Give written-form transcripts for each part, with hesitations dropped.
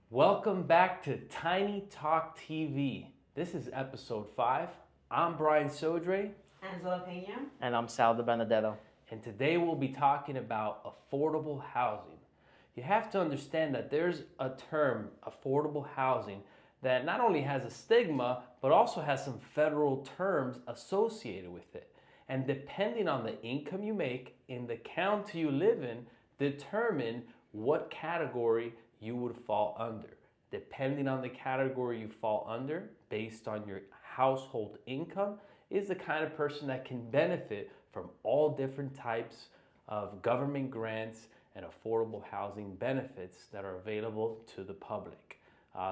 Welcome back to TinyTalkTV. This is episode 5. I'm Brian Sodre, Angela Pena. And I'm Sal de Benedetto. and today we'll be talking about affordable housing. You have to understand that there's a term, affordable housing, that not only has a stigma, but also has some federal terms associated with it. And depending on the income you make in the county you live in, determine what category you would fall under. Depending on the category you fall under, based on your household income, is the kind of person that can benefit from all different types of government grants and affordable housing benefits that are available to the public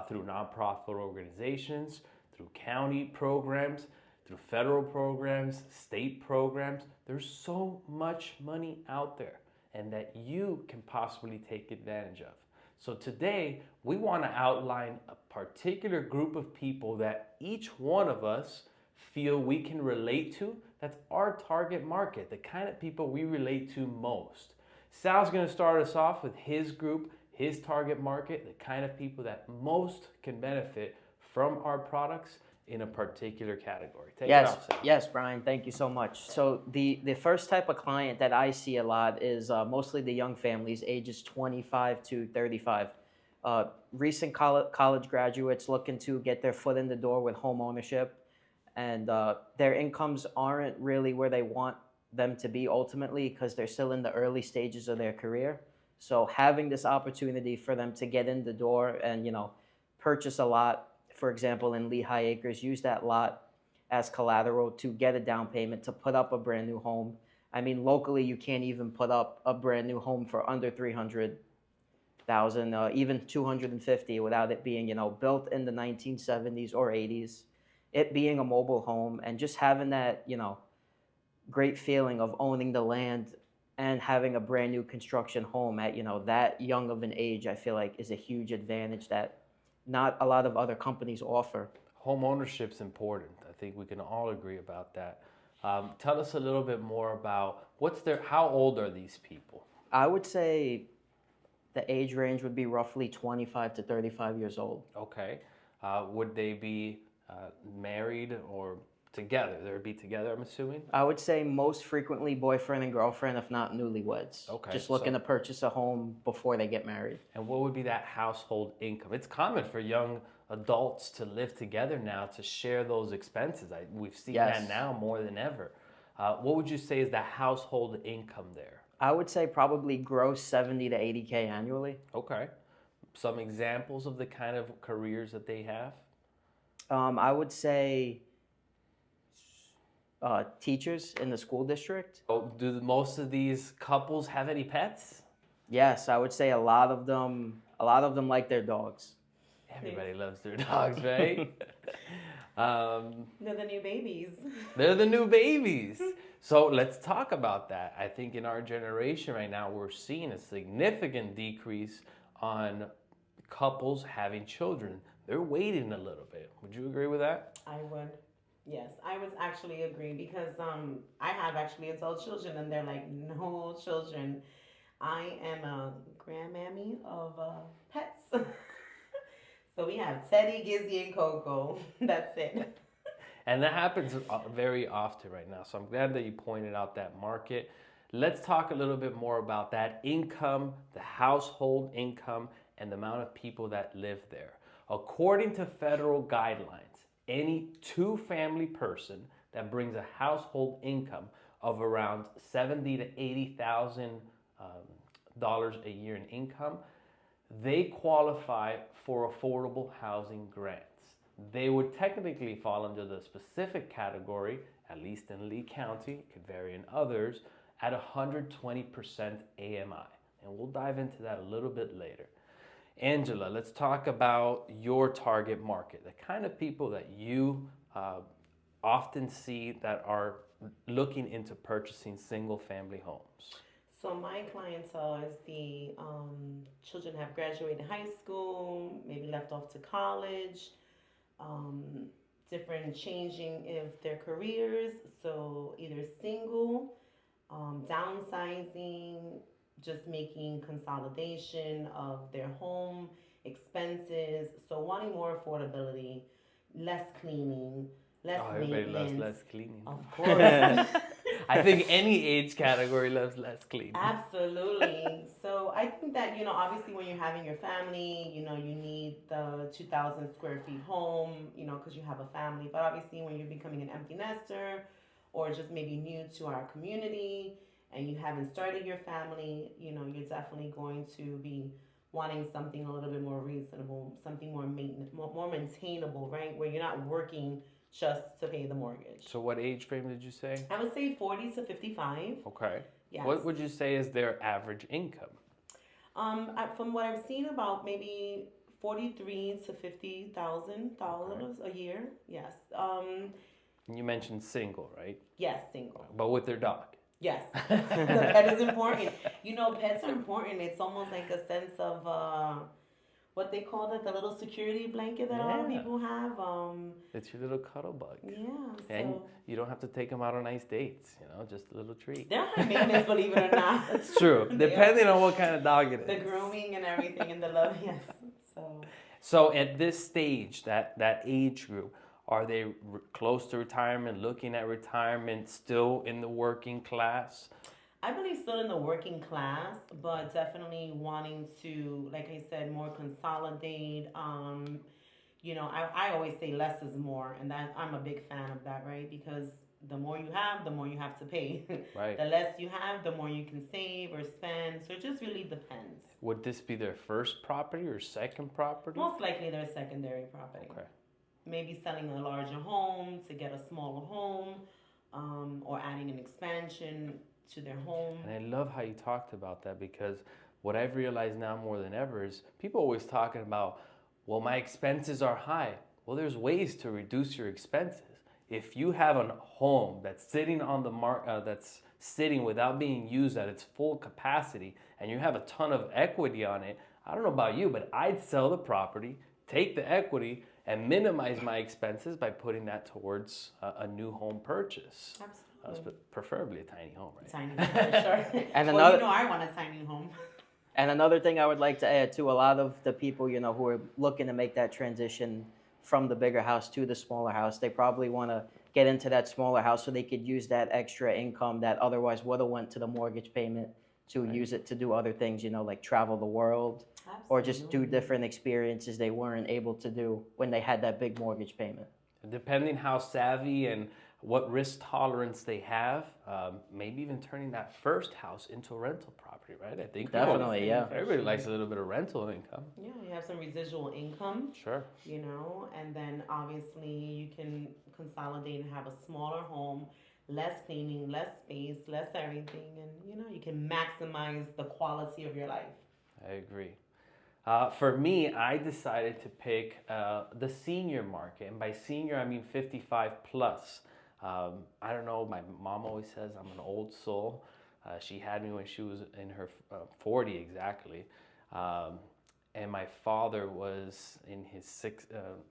through nonprofit organizations, through county programs, through federal programs, state programs. There's so much money out there and that you can possibly take advantage of. So today, we want to outline a particular group of people that each one of us feel we can relate to. That's our target market, the kind of people we relate to most. Sal's going to start us off with his group, his target market, the kind of people that most can benefit from our products in a particular category. Take it off, Sal. Yes, Brian. Thank you so much. So the first type of client that I see a lot is mostly the young families, ages 25 to 35. Recent college graduates looking to get their foot in the door with home ownership, and their incomes aren't really where they want them to be ultimately because they're still in the early stages of their career. So having this opportunity for them to get in the door and purchase a lot, for example, in Lehigh Acres, use that lot as collateral to get a down payment to put up a brand new home. I mean, locally, you can't even put up a brand new home for under 300,000, even 250, without it being, built in the 1970s or 80s. It being a mobile home and just having that, great feeling of owning the land and having a brand new construction home at, that young of an age, I feel like is a huge advantage that not a lot of other companies offer. Home ownership's important. I think we can all agree about that. Tell us a little bit more about how old are these people? I would say the age range would be roughly 25 to 35 years old. Okay. Would they be married or together? They would be together, I'm assuming? I would say most frequently boyfriend and girlfriend, if not newlyweds. Okay, Just looking to purchase a home before they get married. And what would be that household income? It's common for young adults to live together now to share those expenses. We've seen Yes. that now more than ever. What would you say is the household income there? I would say probably gross 70 to 80K annually. Okay. Some examples of the kind of careers that they have? I would say teachers in the school district. Oh, do most of these couples have any pets? Yes, I would say a lot of them like their dogs. Everybody loves their dogs, right? They're the new babies. They're the new babies. So let's talk about that. I think in our generation right now, we're seeing a significant decrease on couples having children. They're waiting a little bit. Would you agree with that? I would. Yes, I would actually agree because I have actually adult children and they're like no children. I am a grandmammy of pets. So we have Teddy, Gizzy, and Coco. That's it. And that happens very often right now. So I'm glad that you pointed out that market. Let's talk a little bit more about that income, the household income, and the amount of people that live there. According to federal guidelines, any two-family person that brings a household income of around $70,000 to $80,000 a year in income, they qualify for affordable housing grants. They would technically fall under the specific category, at least in Lee County, it could vary in others, at 120% AMI. And we'll dive into that a little bit later. Angela, let's talk about your target market, the kind of people that you often see that are looking into purchasing single-family homes. So my clientele is the children have graduated high school, maybe left off to college, different changing of their careers. So either single, downsizing, just making consolidation of their home, expenses wanting more affordability, less cleaning, less Oh, everybody loves maintenance. less cleaning. Of course. I think any age category loves less cleaning. Absolutely. So I think that, obviously when you're having your family, you need the 2,000 square feet home, because you have a family. But obviously when you're becoming an empty nester or just maybe new to our community and you haven't started your family, you're definitely going to be wanting something a little bit more reasonable, something more more maintainable, right? Where you're not working just to pay the mortgage. So what age frame did you say? I would say 40 to 55. Okay. Yes. What would you say is their average income? From what I've seen, about maybe 43 to $50,000 a year. Yes. You mentioned single, right? Yes, single. But with their dog. Yes. The pet is important. Pets are important. It's almost like a sense of what they call it, the little security blanket that a lot of Yeah. people have. It's your little cuddle bug. Yeah. And So you don't have to take them out on nice dates, just a little treat. they're high maintenance, believe it or not. That's true. They are. Depending on what kind of dog it is. The grooming and everything and the love, yes. So at this stage, that age group, are they close to retirement, looking at retirement, still in the working class? I believe still in the working class, but definitely wanting to, like I said, more consolidate. I always say less is more, and that I'm a big fan of that, right? Because the more you have, the more you have to pay. Right. The less you have, the more you can save or spend. So it just really depends. Would this be their first property or second property? Most likely their secondary property. Okay. Maybe selling a larger home to get a smaller home, or adding an expansion to their home. And I love how you talked about that, because what I've realized now more than ever is people always talking about, well, my expenses are high. Well, there's ways to reduce your expenses. If you have a home that's sitting on the that's sitting without being used at its full capacity, and you have a ton of equity on it, I don't know about you, but I'd sell the property, take the equity, and minimize my expenses by putting that towards a new home purchase. Absolutely. Preferably a tiny home, right? Tiny home, for sure. And well, another- I want a tiny home. And another thing I would like to add to a lot of the people, who are looking to make that transition from the bigger house to the smaller house, they probably want to get into that smaller house so they could use that extra income that otherwise would have went to the mortgage payment to use it to do other things, like travel the world or just do different experiences they weren't able to do when they had that big mortgage payment. Depending how savvy and what risk tolerance they have, maybe even turning that first house into a rental property, right? I think Definitely, yeah. everybody likes a little bit of rental income. Yeah, you have some residual income, Sure. and then obviously you can consolidate and have a smaller home, less cleaning, less space, less everything, and you can maximize the quality of your life. I agree. For me, I decided to pick the senior market, and by senior I mean 55 plus. I don't know, my mom always says I'm an old soul. She had me when she was in her 40 exactly. And my father was in his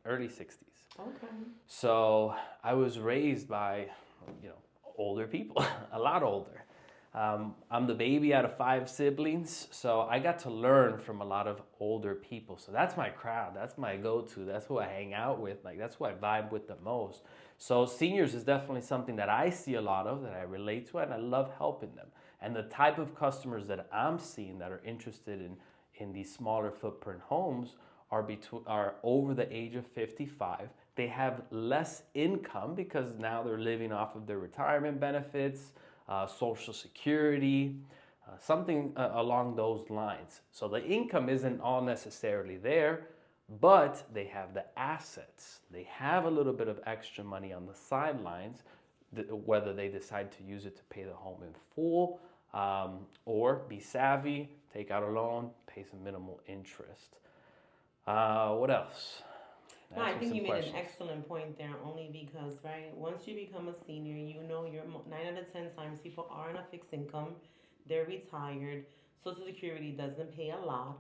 early 60s. Okay. So I was raised by, older people, a lot older. I'm the baby out of 5 siblings, so I got to learn from a lot of older people. So that's my crowd, that's my go-to, that's who I hang out with, that's who I vibe with the most. So seniors is definitely something that I see a lot of, that I relate to, and I love helping them. And the type of customers that I'm seeing that are interested in these smaller footprint homes are over the age of 55. They have less income because now they're living off of their retirement benefits, Social Security, something along those lines. So the income isn't all necessarily there, but they have the assets. They have a little bit of extra money on the sidelines, whether they decide to use it to pay the home in full, or be savvy, take out a loan, pay some minimal interest. What else? No, I think you made an excellent point there, only because, right, once you become a senior, you're 9 out of 10 times people are on a fixed income, they're retired, Social Security doesn't pay a lot.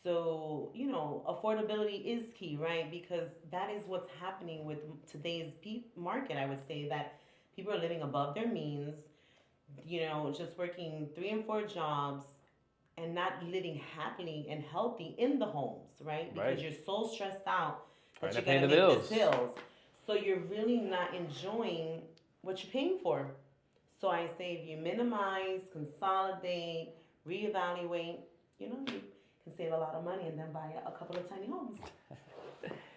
So, affordability is key, right? Because that is what's happening with today's market, I would say, that people are living above their means, just working 3 and 4 jobs, and not living happily and healthy in the homes, right? Because Right. you're so stressed out that Trying you to pay gotta the make bills. these bills. So you're really not enjoying what you're paying for. So I say if you minimize, consolidate, reevaluate, you can save a lot of money and then buy a couple of tiny homes.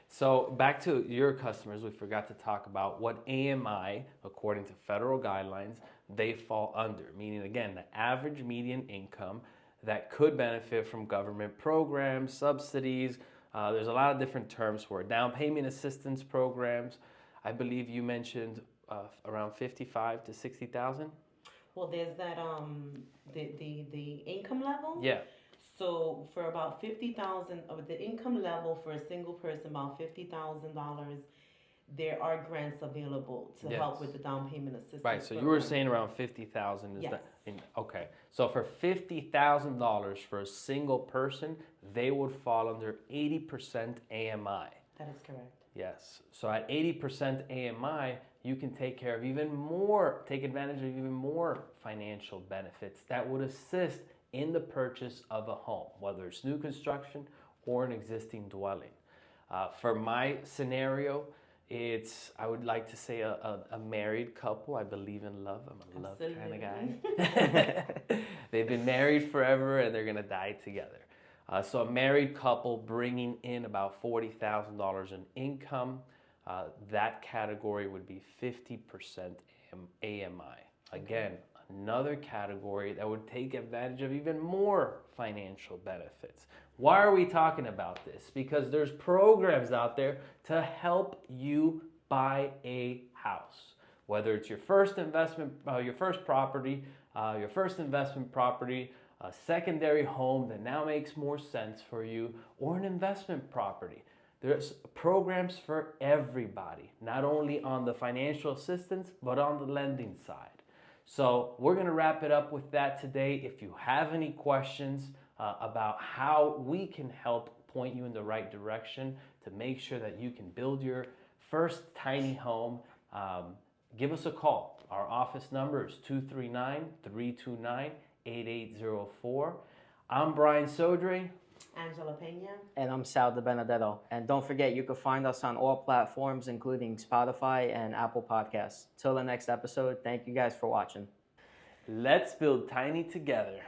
So back to your customers, we forgot to talk about what AMI, according to federal guidelines, they fall under. Meaning, again, the average median income that could benefit from government programs, subsidies. There's a lot of different terms for it. Down payment assistance programs. I believe you mentioned around 55 to 60,000. Well, there's that the income level. Yeah. So for about 50,000 of the income level for a single person, about $50,000, there are grants available to help with the down payment assistance. Right. So you program. were saying around 50,000 is Yes. okay. So for $50,000 for a single person, they would fall under 80% AMI. That is correct. Yes. So at 80% AMI, you can take advantage of even more financial benefits that would assist in the purchase of a home, whether it's new construction or an existing dwelling. For my scenario, I would like to say a married couple. I believe in love. I'm a love kind of guy. They've been married forever and they're going to die together. So a married couple bringing in about $40,000 in income, that category would be 50% AMI. Again, another category that would take advantage of even more financial benefits. Why are we talking about this? Because there's programs out there to help you buy a house. Whether it's your first investment, your first property, a secondary home that now makes more sense for you, or an investment property. There's programs for everybody, not only on the financial assistance, but on the lending side. So we're going to wrap it up with that today. If you have any questions about how we can help point you in the right direction to make sure that you can build your first tiny home, give us a call. Our office number is 239-329-8804. I'm Brian Sodre. Angela Pena. And I'm Sal De Benedetto. And don't forget, you can find us on all platforms, including Spotify and Apple Podcasts. Till the next episode, thank you guys for watching. Let's build tiny together.